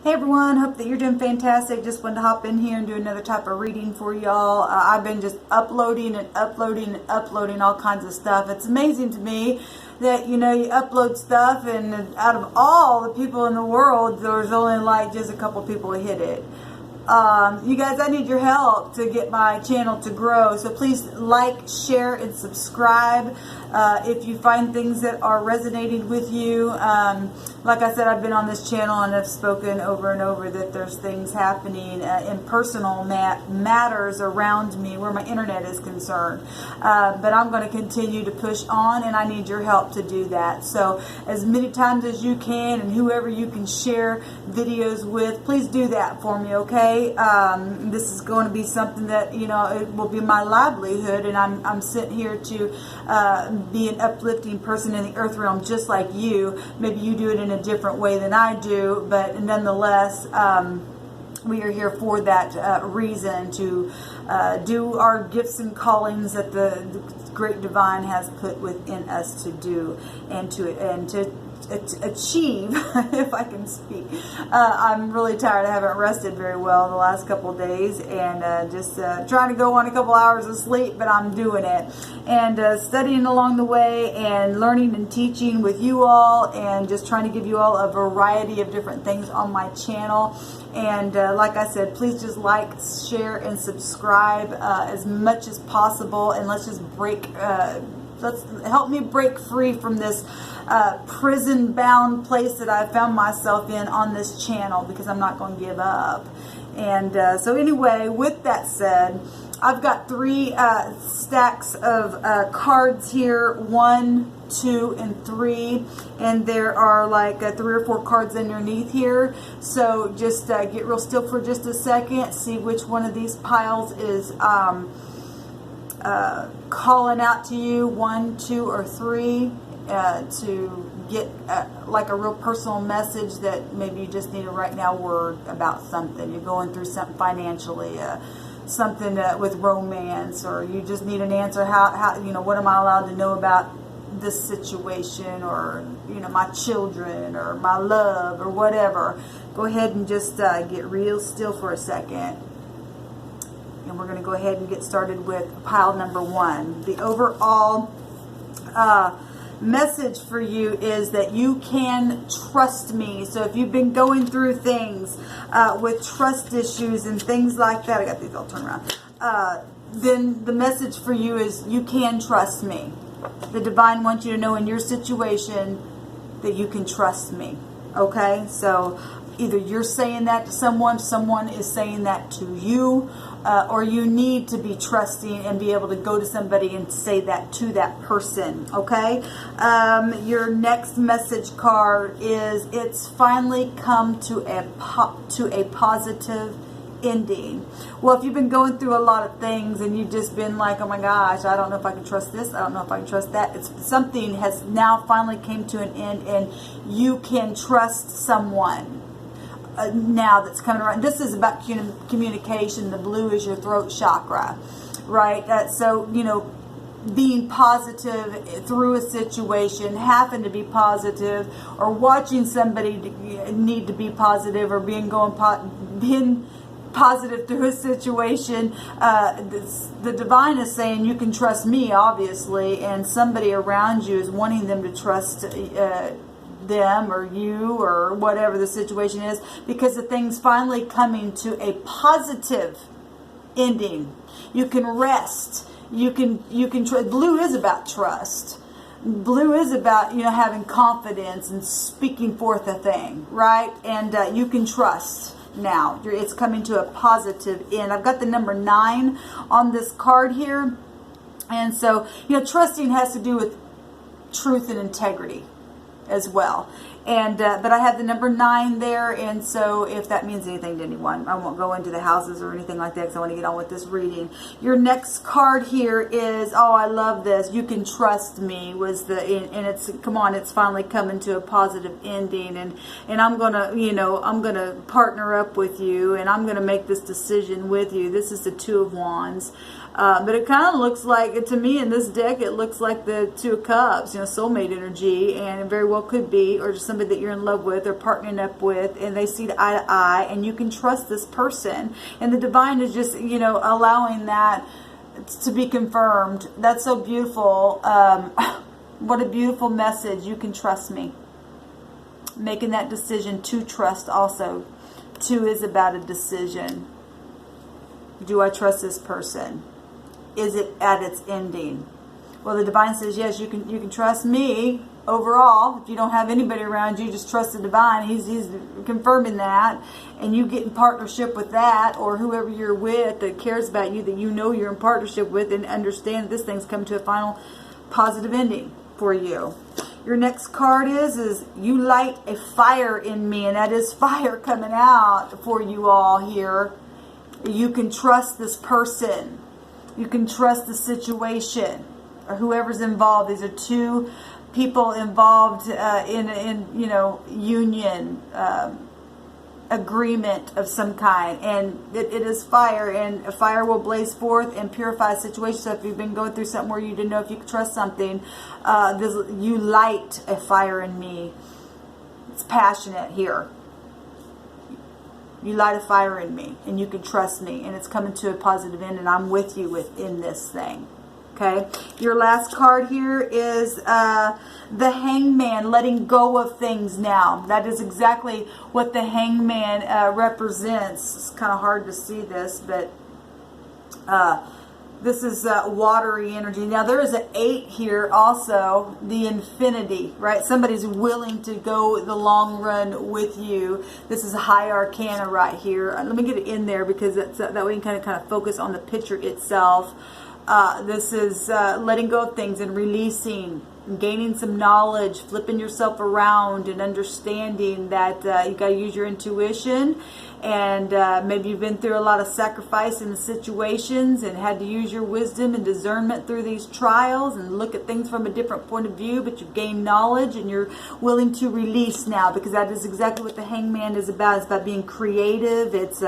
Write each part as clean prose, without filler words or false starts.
Hey everyone, hope that you're doing fantastic. Just wanted to hop in here and do another type of reading for y'all. I've been just uploading all kinds of stuff. It's amazing to me that, you upload stuff and out of all the people in the world, there's only like just a couple people who hit it. You guys, I need your help to get my channel to grow. So please like, share, and subscribe if you find things that are resonating with you. Like I said, I've been on this channel and I've spoken over and over that there's things happening in personal matters around me where my internet is concerned. But I'm going to continue to push on, and I need your help to do that. So as many times as you can, and whoever you can share videos with, please do that for me, okay? This is going to be something that, it will be my livelihood, and I'm sent here to be an uplifting person in the earth realm just like you. Maybe you do it in a different way than I do, but nonetheless, we are here for that reason, to do our gifts and callings that the great divine has put within us to do and to achieve, if I can speak. I'm really tired. I haven't rested very well the last couple of days, and just trying to go on a couple hours of sleep, but I'm doing it, and studying along the way, and learning and teaching with you all, and just trying to give you all a variety of different things on my channel. And like I said, please just like, share, and subscribe as much as possible, and let's just let's help me break free from this prison-bound place that I found myself in on this channel, because I'm not going to give up. And so anyway, with that said, I've got three stacks of cards here, 1, 2, and 3, and there are like 3 or 4 cards underneath here. So just get real still for just a second, see which one of these piles is calling out to you, 1, 2, or 3, to get like a real personal message that maybe you just need a right now word about something. You're going through something financially, something with romance, or you just need an answer. How what am I allowed to know about this situation, or my children, or my love, or whatever. Go ahead and just get real still for a second. And we're going to go ahead and get started with pile number 1. The overall message for you is that you can trust me. So if you've been going through things with trust issues and things like that, I got these all turned around, then the message for you is you can trust me. The divine wants you to know in your situation that you can trust me. Okay? So either you're saying that to someone is saying that to you, or you need to be trusting and be able to go to somebody and say that to that person. Okay? Your next message card is, it's finally come to a positive ending. Well, if you've been going through a lot of things and you've just been like, oh my gosh, I don't know if I can trust this, I don't know if I can trust that, something has now finally came to an end, and you can trust someone now that's coming around. This is about communication. The blue is your throat chakra, right? So being positive through a situation, having to be positive, or watching somebody need to be positive, or being positive through a situation. The divine is saying you can trust me, obviously, and somebody around you is wanting them to trust them, or you, or whatever the situation is, because the thing's finally coming to a positive ending. You can rest. You can blue is about trust. Blue is about having confidence and speaking forth a thing, right? And you can trust now. It's coming to a positive end. I've got the number 9 on this card here, and so trusting has to do with truth and integrity as well. And but I have the number 9 there, and so if that means anything to anyone, I won't go into the houses or anything like that, because I want to get on with this reading. Your next card here is, oh, I love this. You can trust me. And it's, come on, it's finally coming to a positive ending, and I'm gonna I'm gonna partner up with you, and I'm gonna make this decision with you. This is the 2 of Wands. But it kind of looks like, to me in this deck, it looks like the Two of Cups, soulmate energy, and it very well could be, or just somebody that you're in love with or partnering up with, and they see eye to eye, and you can trust this person. And the divine is just, allowing that to be confirmed. That's so beautiful. What a beautiful message. You can trust me. Making that decision to trust also. 2 is about a decision. Do I trust this person? Is it at its ending? Well, the divine says, yes, you can trust me overall. If you don't have anybody around you, just trust the divine. He's confirming that. And you get in partnership with that, or whoever you're with that cares about you, that you're in partnership with, and understand that this thing's come to a final positive ending for you. Your next card is you light a fire in me, and that is fire coming out for you all here. You can trust this person. You can trust the situation, or whoever's involved. These are 2 people involved in union, agreement of some kind, and it is fire, and fire will blaze forth and purify a situation. So if you've been going through something where you didn't know if you could trust something, you light a fire in me. It's passionate here. You light a fire in me, and you can trust me, and it's coming to a positive end, and I'm with you within this thing. Okay, your last card here is the Hangman, letting go of things now. That is exactly what the Hangman represents. It's kind of hard to see this, but this is watery energy. Now there is an 8 here also, the infinity, right? Somebody's willing to go the long run with you. This is a high arcana right here. Let me get it in there, because that way you can kind of focus on the picture itself. This is letting go of things and releasing, gaining some knowledge, flipping yourself around, and understanding that you got to use your intuition. And maybe you've been through a lot of sacrifice in the situations and had to use your wisdom and discernment through these trials and look at things from a different point of view, but you've gained knowledge and you're willing to release now, because that is exactly what the Hangman is about. It's about being creative. It's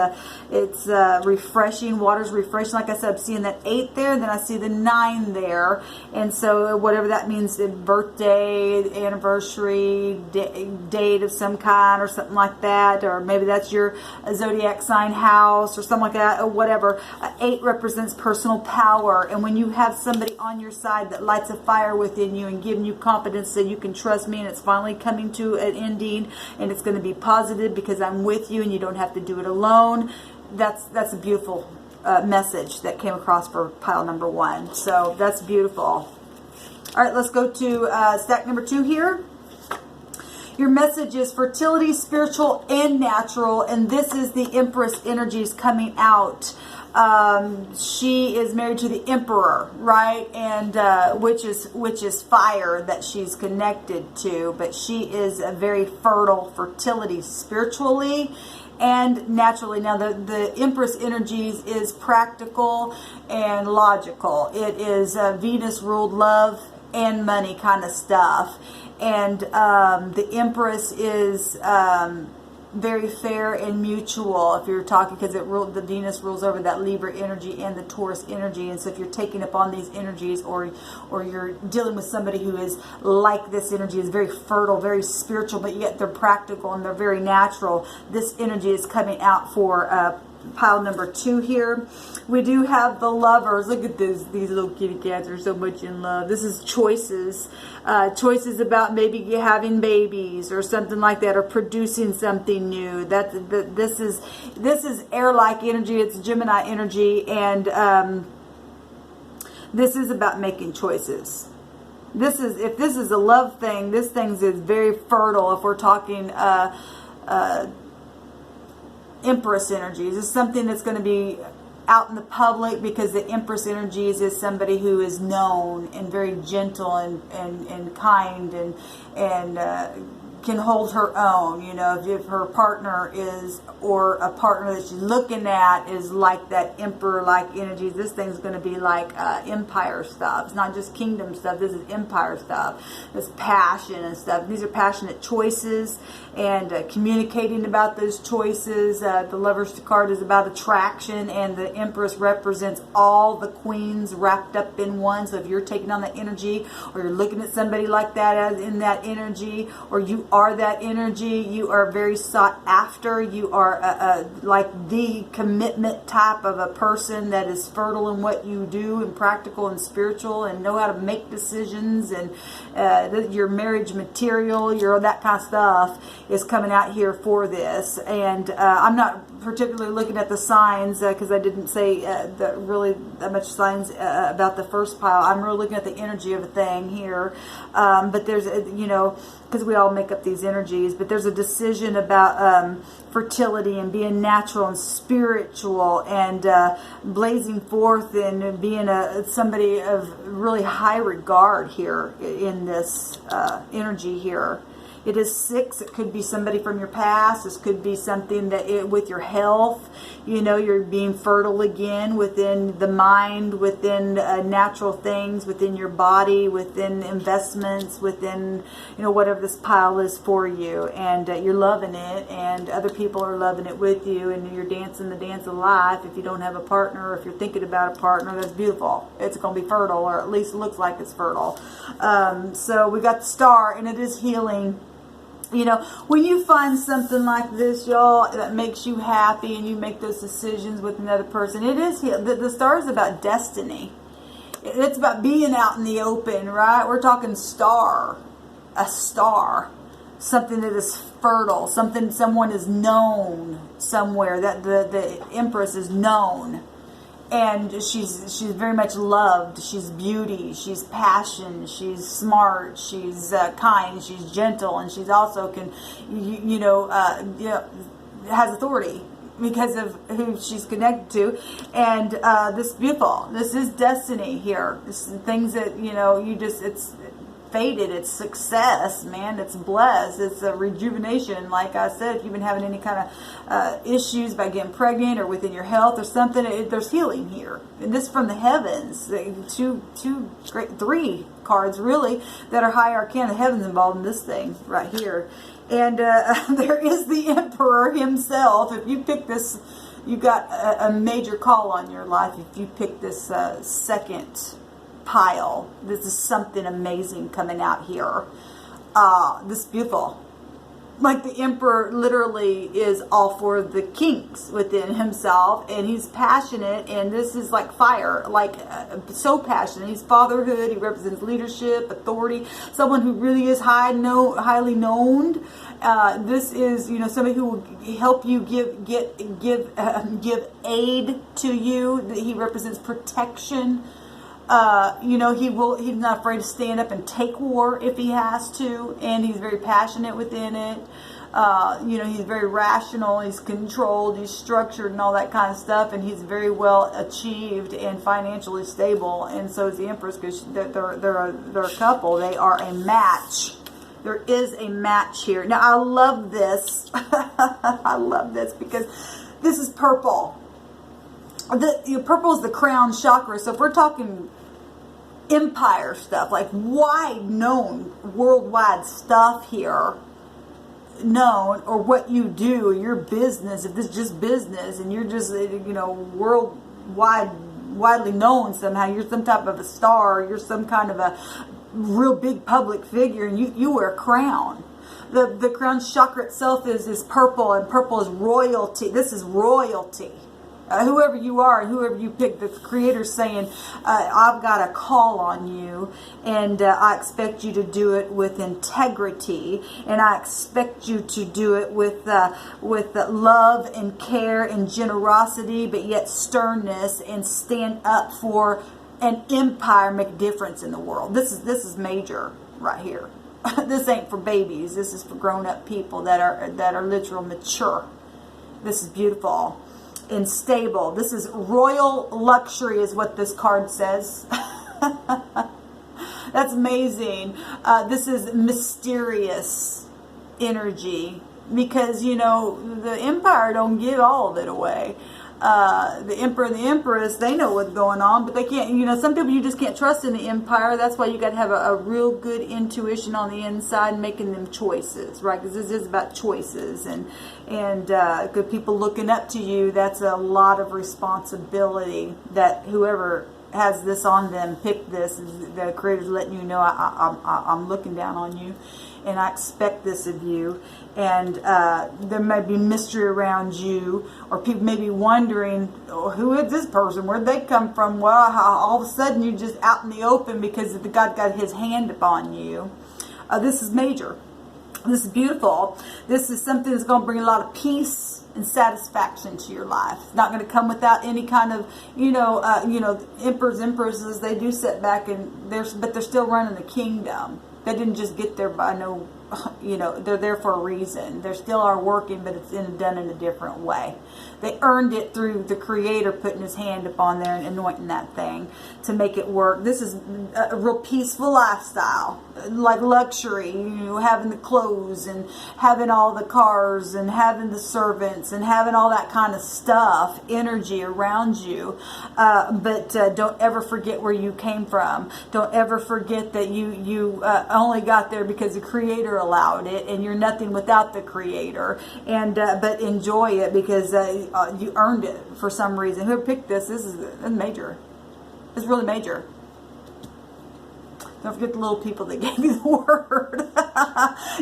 refreshing. Water's refreshing. Like I said, I'm seeing that 8 there, and then I see the 9 there. And so whatever that means, birthday, anniversary, date of some kind or something like that, or maybe that's your zodiac sign house or something like that, or whatever. 8 represents personal power, and when you have somebody on your side that lights a fire within you and giving you confidence that you can trust me, and it's finally coming to an ending, and it's going to be positive because I'm with you and you don't have to do it alone. That's a beautiful message that came across for pile number 1. So that's beautiful. All right, let's go to stack number 2 here. Your message is fertility, spiritual and natural, and this is the Empress energies coming out. She is married to the Emperor, right? And which is fire that she's connected to, but she is a very fertile, fertility spiritually and naturally. Now the Empress energies is practical and logical. It is Venus ruled love and money kind of stuff. And the Empress is very fair and mutual, if you're talking, because the Venus rules over that Libra energy and the Taurus energy. And so if you're taking up on these energies, or you're dealing with somebody who is like this energy, is very fertile, very spiritual, but yet they're practical and they're very natural, this energy is coming out for pile number 2 here. We do have the Lovers. Look at these little kitty cats are so much in love. This is choices. Choices about maybe having babies or something like that, or producing something new. This is air-like energy. It's Gemini energy, and this is about making choices. If this is a love thing, this thing is very fertile. If we're talking Empress energies, is something that's going to be out in the public, because the Empress energies is somebody who is known and very gentle and kind and can hold her own. You know, if her partner is, or a partner that she's looking at is like that emperor-like energy, this thing's going to be like empire stuff. It's not just kingdom stuff. This is empire stuff. It's passion and stuff. These are passionate choices, and communicating about those choices. The Lover's card is about attraction, and the Empress represents all the queens wrapped up in one. So if you're taking on that energy, or you're looking at somebody like that as in that energy, or you are that energy, you are very sought after. You are like the commitment type of a person that is fertile in what you do, and practical and spiritual, and know how to make decisions, and your marriage material, your that kind of stuff is coming out here for this. And I'm not particularly looking at the signs because I didn't say really that much signs about the first pile. I'm really looking at the energy of a thing here. But there's, you know, because we all make up these energies, but there's a decision about fertility and being natural and spiritual, and blazing forth and being somebody of really high regard here in this energy here. It is 6. It could be somebody from your past. This could be something that with your health, you know, you're being fertile again within the mind, within natural things, within your body, within investments, within, you know, whatever this pile is for you. And you're loving it, and other people are loving it with you, and you're dancing the dance of life. If you don't have a partner, or if you're thinking about a partner, that's beautiful. It's going to be fertile, or at least it looks like it's fertile. So we got the Star, and it is healing. You know, when you find something like this, y'all, that makes you happy, and you make those decisions with another person, it is the Star is about destiny. It's about being out in the open, right? We're talking star, a star, something that is fertile, something someone is known somewhere, that the Empress is known. And she's very much loved. She's beauty. She's passion. She's smart. She's kind. She's gentle, and she's also has authority because of who she's connected to. And this is beautiful. This is destiny here. This is things that it's fated. It's success, man. It's blessed. It's a rejuvenation. Like I said, if you've been having any kind of issues about getting pregnant or within your health or something, there's healing here. And this from the heavens. Three cards really that are high arcana. The heavens involved in this thing right here. And there is the Emperor himself. If you pick this, you got a major call on your life. If you pick this second pile, this is something amazing coming out here. This is beautiful. Like the Emperor literally is all for the kings within himself, and he's passionate, and this is like fire, like so passionate. He's fatherhood. He represents leadership, authority, someone who really is highly known. This is, somebody who will help you give aid to you. He represents protection. He's not afraid to stand up and take war if he has to, and he's very passionate within it. He's very rational, he's controlled, he's structured and all that kind of stuff, and he's very well achieved and financially stable, and so is the Empress, because they're a couple. They are a match. There is a match here. Now, I love this. I love this because this is purple. Purple is the crown chakra. So if we're talking empire stuff, like wide known, worldwide stuff here, known, or what you do, your business, if this is just business and you're just, worldwide, widely known somehow, you're some type of a star, you're some kind of a real big public figure, and you wear a crown. The crown chakra itself is purple, and purple is royalty. This is royalty. Whoever you are and whoever you pick, the Creator's saying, I've got a call on you, and I expect you to do it with integrity, and I expect you to do it with love and care and generosity, but yet sternness, and stand up for an empire, make a difference in the world. This is major right here. This ain't for babies. This is for grown-up people that are literal mature. This is beautiful and stable. This is royal luxury is what this card says. That's amazing. This is mysterious. energy, because, you know, the Empire don't give all of it away. The Emperor and the Empress, they know what's going on, but they can't, you know, some people you just can't trust in the Empire. That's why you got to have a real good intuition on the inside, making them choices, right? Because this is about choices, and good people looking up to you. That's a lot of responsibility that whoever has this on them, pick this. The Creator's letting you know, I'm looking down on you, and I expect this of you. And there may be mystery around you, or people may be wondering, oh, who is this person? Where'd they come from? Well, all of a sudden you're just out in the open because God got his hand upon you. This is major. This is beautiful. This is something that's going to bring a lot of peace and satisfaction to your life. It's not going to come without any kind of, emperors, empresses, they do sit back but they're still running the kingdom. They didn't just get there by they're there for a reason. They still are working, but it's done in a different way. They earned it through the Creator putting his hand upon there and anointing that thing to make it work. This is a real peaceful lifestyle, like luxury, having the clothes and having all the cars and having the servants and having all that kind of stuff, energy around you. But don't ever forget where you came from. Don't ever forget that you only got there because the Creator allowed it, and you're nothing without the Creator. And but enjoy it, because you earned it for some reason. Whoever picked this is major. It's really major. Don't forget the little people that gave you the word.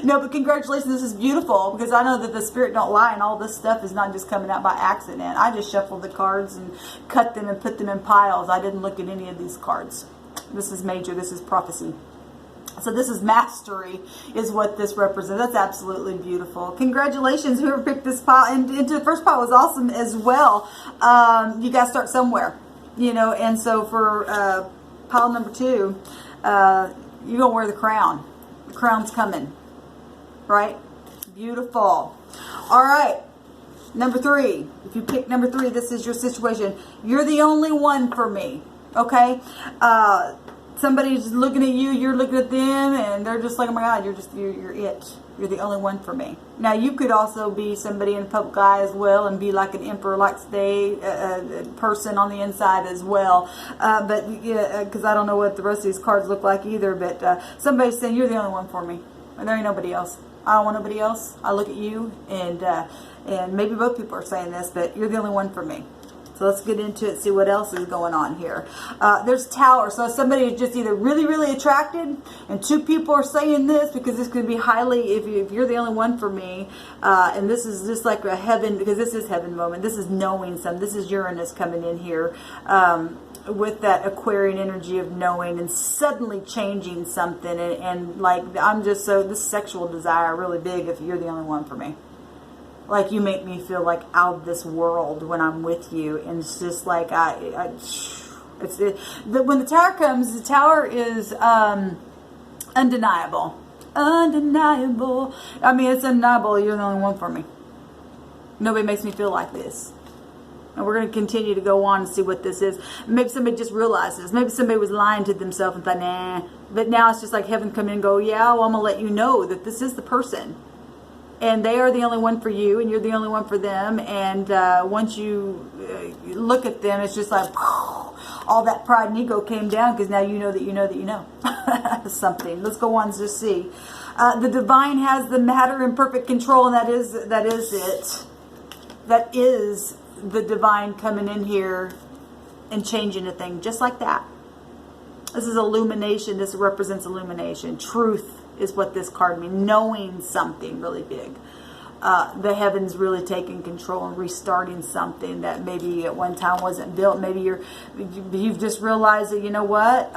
No, but congratulations. This is beautiful, because I know that the Spirit don't lie, and all this stuff is not just coming out by accident. I just shuffled the cards and cut them and put them in piles. I didn't look at any of these cards. This is major. This is prophecy. So this is mastery, is what this represents. That's absolutely beautiful. Congratulations, whoever picked this pile. And into the first pile was awesome as well. You got to start somewhere, And so for pile number 2, you're going to wear the crown. The crown's coming, right? Beautiful. All right. Number 3. If you pick number 3, this is your situation. You're the only one for me. Okay? Somebody's looking at you, you're looking at them, and they're just like, oh my God, you're it. You're the only one for me. Now, you could also be somebody in the public eye as well, and be like an emperor, like stay person on the inside as well. But because I don't know what the rest of these cards look like either. But somebody's saying, you're the only one for me. And there ain't nobody else. I don't want nobody else. I look at you, and maybe both people are saying this, but you're the only one for me. So let's get into it, see what else is going on here. There's Tower. So somebody is just either really, really attracted, and 2 people are saying this, because this could be highly, if you're the only one for me, and this is just like a heaven, because this is heaven moment. This is knowing something. This is Uranus coming in here with that Aquarian energy of knowing and suddenly changing something. And like, I'm just this sexual desire really big if you're the only one for me. Like, you make me feel like out of this world when I'm with you, and it's just like when the Tower comes, the Tower is undeniable. Undeniable. I mean, it's undeniable. You're the only one for me. Nobody makes me feel like this. And we're going to continue to go on and see what this is. Maybe somebody just realizes. Maybe somebody was lying to themselves and thought, nah. But now it's just like heaven come in and go, yeah, well, I'm going to let you know that this is the person. And they are the only one for you, and you're the only one for them. And once you look at them, it's just like all that pride and ego came down, because now you know that you know that you know something. Let's go on to see. The divine has the matter in perfect control, and that is it. That is the divine coming in here and changing a thing just like that. This is illumination. This represents illumination. Truth is what this card means. Knowing something really big. The heavens really taking control and restarting something that maybe at one time wasn't built. Maybe you've just realized that, you know what,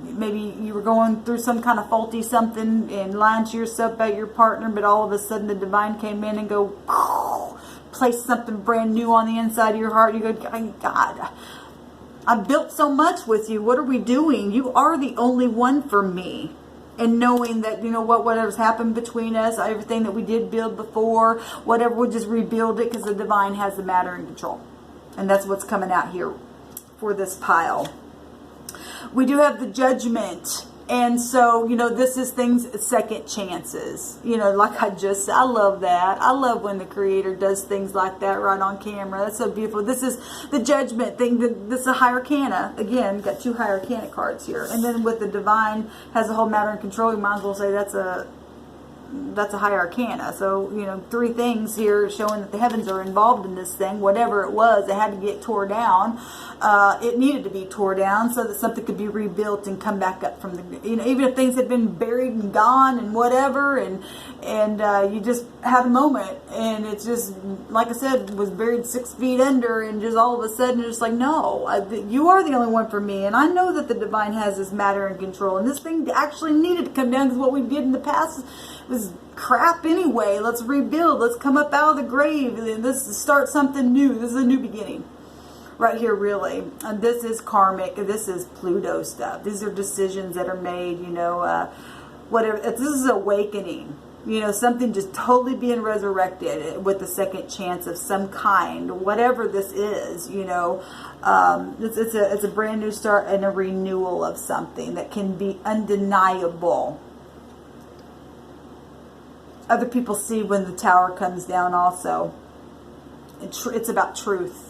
maybe you were going through some kind of faulty something and lying to yourself about your partner, but all of a sudden the divine came in and place something brand new on the inside of your heart. You go, God, I built so much with you. What are we doing? You are the only one for me. And knowing that, whatever's happened between us, everything that we did build before, whatever, we'll just rebuild it, because the divine has the matter in control. And that's what's coming out here for this pile. We do have the Judgment. And so, you know, this is things, second chances. You know, like I just said, I love that. I love when the Creator does things like that right on camera. That's so beautiful. This is the Judgment thing. This is a High Arcana. Again, got 2 High Arcana cards here. And then with the Divine has the whole matter and control, you might as well say that's a High Arcana. So, you know, 3 things here showing that the heavens are involved in this thing. Whatever it was, it had to get tore down. It needed to be tore down so that something could be rebuilt and come back up from the, you know, even if things had been buried and gone and whatever, and you just had a moment, and it's just, like I said, was buried 6 feet under, and just all of a sudden it's just like, no, you are the only one for me, and I know that the Divine has this matter in control, and this thing actually needed to come down because what we did in the past was crap anyway. Let's rebuild. Let's come up out of the grave, and let's start something new. This is a new beginning. Right here, really. And this is karmic. This is Pluto stuff. These are decisions that are made, you know, whatever. This is awakening. You know, something just totally being resurrected with a second chance of some kind, whatever this is, you know. It's a brand new start and a renewal of something that can be undeniable. Other people see when the tower comes down also. It's about truth.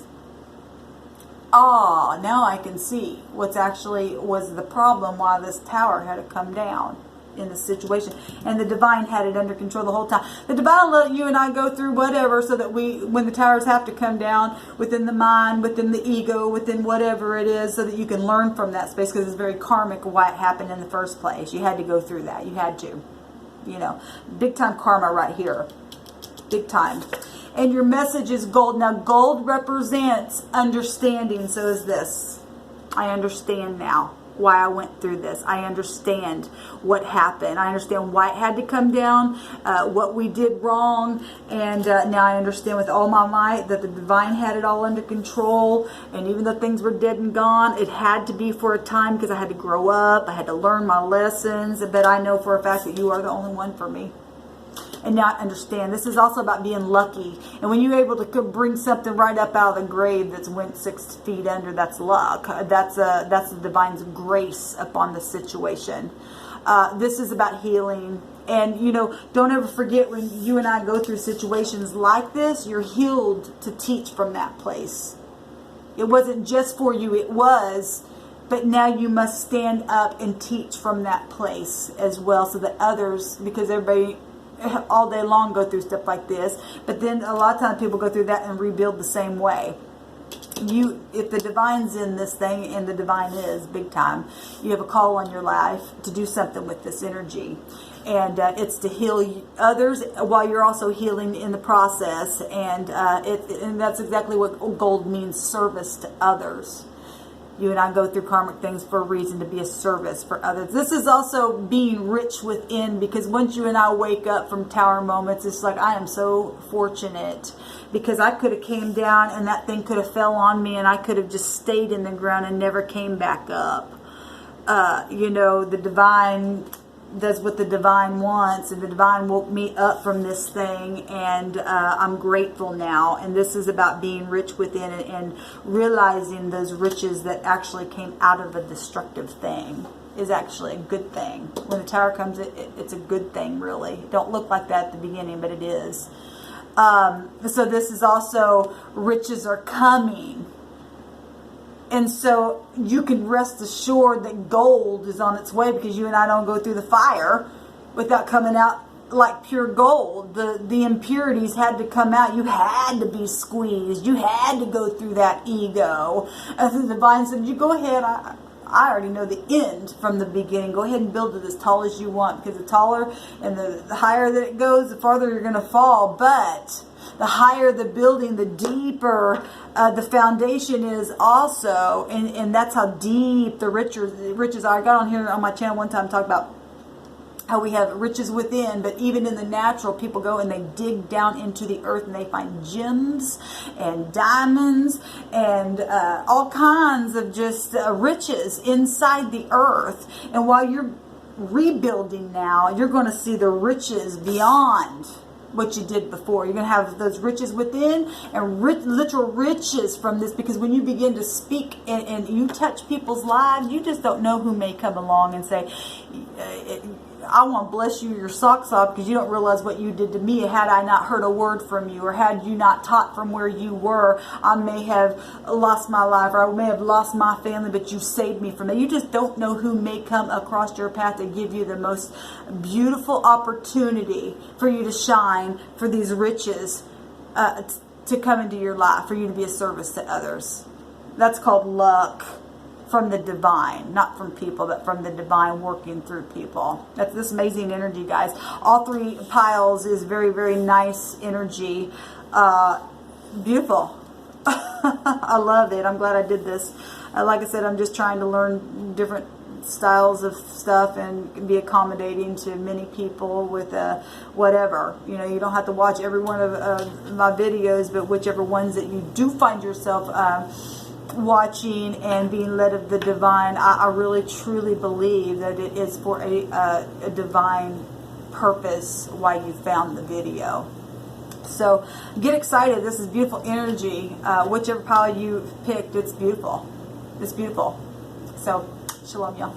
Ah, now I can see what's actually was the problem why this tower had to come down in this situation. And the Divine had it under control the whole time. The Divine let you and I go through whatever so that when the towers have to come down within the mind, within the ego, within whatever it is, so that you can learn from that space, because it's very karmic why it happened in the first place. You had to go through that. You had to. You know, big time karma right here. Big time. And your message is gold. Now, gold represents understanding. So is this. I understand now why I went through this. I understand what happened. I understand why it had to come down, what we did wrong. And now I understand with all my might that the Divine had it all under control. And even though things were dead and gone, it had to be for a time because I had to grow up. I had to learn my lessons. But I know for a fact that you are the only one for me. And now I understand. This is also about being lucky. And when you're able to bring something right up out of the grave that's went 6 feet under, that's luck. That's the Divine's grace upon the situation. This is about healing. And, you know, don't ever forget when you and I go through situations like this, you're healed to teach from that place. It wasn't just for you. It was. But now you must stand up and teach from that place as well so that others, because everybody all day long go through stuff like this, but then a lot of times people go through that and rebuild the same way. If the Divine's in this thing, and the Divine is big time, you have a call on your life to do something with this energy, and it's to heal others while you're also healing in the process, and that's exactly what gold means, service to others. You and I go through karmic things for a reason, to be a service for others. This is also being rich within, because once you and I wake up from tower moments, it's like, I am so fortunate, because I could have came down and that thing could have fell on me and I could have just stayed in the ground and never came back up. You know, the Divine does what the Divine wants, and the Divine woke me up from this thing, and I'm grateful now. And this is about being rich within and realizing those riches that actually came out of a destructive thing is actually a good thing. When the tower comes, it's a good thing, really. It don't look like that at the beginning, but it is. So this is also riches are coming. And so you can rest assured that gold is on its way, because you and I don't go through the fire without coming out like pure gold. The impurities had to come out. You had to be squeezed. You had to go through that ego. And the Divine said, you go ahead. I already know the end from the beginning. Go ahead and build it as tall as you want, because the taller and the higher that it goes, the farther you're going to fall. But the higher the building, the deeper the foundation is also. And that's how deep the riches are. I got on here on my channel one time and talked about how we have riches within, but even in the natural, people go and they dig down into the earth and they find gems and diamonds and all kinds of just riches inside the earth. And while you're rebuilding now, you're going to see the riches beyond what you did before. You're going to have those riches within and literal riches from this, because when you begin to speak and you touch people's lives, you just don't know who may come along and say, I want to bless you your socks off, because you don't realize what you did to me. Had I not heard a word from you, or had you not taught from where you were, I may have lost my life, or I may have lost my family, but you saved me from that. You just don't know who may come across your path to give you the most beautiful opportunity for you to shine, for these riches to come into your life, for you to be a service to others. That's called luck. From the divine, not from people, but from the divine working through people. That's this amazing energy, guys. All three piles is very, very nice energy. Beautiful. I love it. I'm glad I did this. Like I said, I'm just trying to learn different styles of stuff and be accommodating to many people with whatever. You know, you don't have to watch every one of my videos, but whichever ones that you do find yourself watching and being led of the divine, I really truly believe that it is for a divine purpose why you found the video. So get excited. This is beautiful energy. Whichever pile you picked, it's beautiful. It's beautiful. So shalom, y'all.